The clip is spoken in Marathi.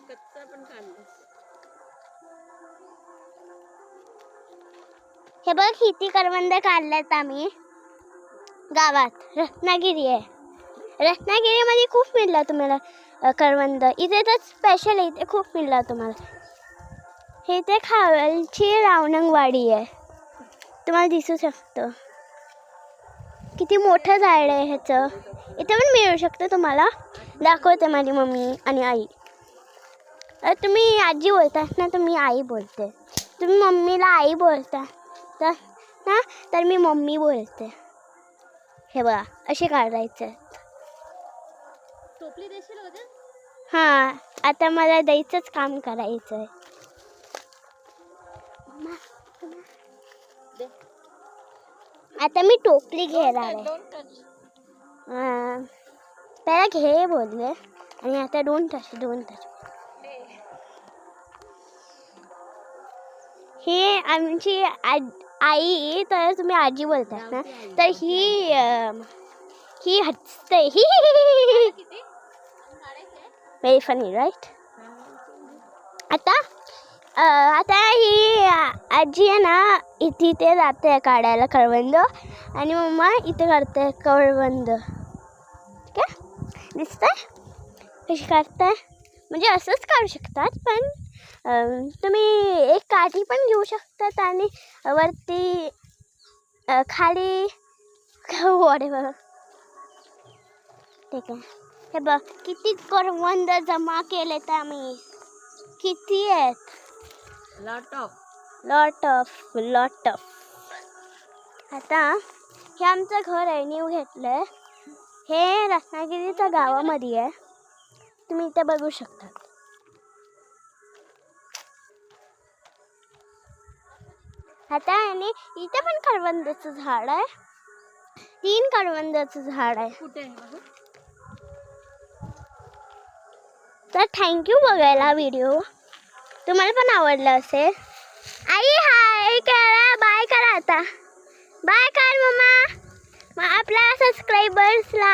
कच्चा पण काढला. हे बघ किती करवंद काढल्यात आम्ही गावात. रत्नागिरी आहे. रत्नागिरीमध्ये खूप मिळलं तुम्हाला करवंद. इथे तर स्पेशल इथे खूप मिळलं तुम्हाला. हे ते खावलची रावणंगवाडी आहे. तुम्हाला दिसू शकतं किती मोठं झाड आहे ह्याचं. इथे पण मिळू शकतं तुम्हाला. दाखवते माझी मम्मी आणि आई. तुम्ही आजी बोलतात ना तर मी आई बोलते. तुम्ही मम्मीला आई बोलता तर ना तर मी मम्मी बोलते. हे बघा असे काढायचे. टोपली देशील होते. हां आता मला द्यायचंच काम करायचं आहे. आता मी टोपली घेणार आहे. पहिला घे बोलले आणि आता दोन तास. हे आमची आई तर तुम्ही आजी बोलतात ना तर ही हसते. Very funny right. आता ही आजी आहे ना इथे जाते काढायला करवंद आणि मम्मा इथे काढते करवंद. ठीक आहे दिसतंय कशी काढताय. म्हणजे असंच काढू शकतात पण तुम्ही एक काठी पण घेऊ शकतात आणि वरती खाली वॉटेवर. ठीक आहे. हे बघ किती करवंद जमा केलेत आम्ही. किती आहेत. Lot of. आता हे आमचं घर आहे. न्यू घेतलंय. हे रत्नागिरीच्या गावामध्ये आहे. तुम्ही इथे बघू शकता. आता आणि इथे पण करवंदाचं झाड आहे. 3 करवंदाचं झाड आहे. कुठे आहे. तर थँक्यू बघायला व्हिडिओ. तुम्हाला पण आवडला असेल. आई हाय करा. बाय करा आता. बाय कर मम्मा. मग आपल्या सबस्क्रायबर्सला.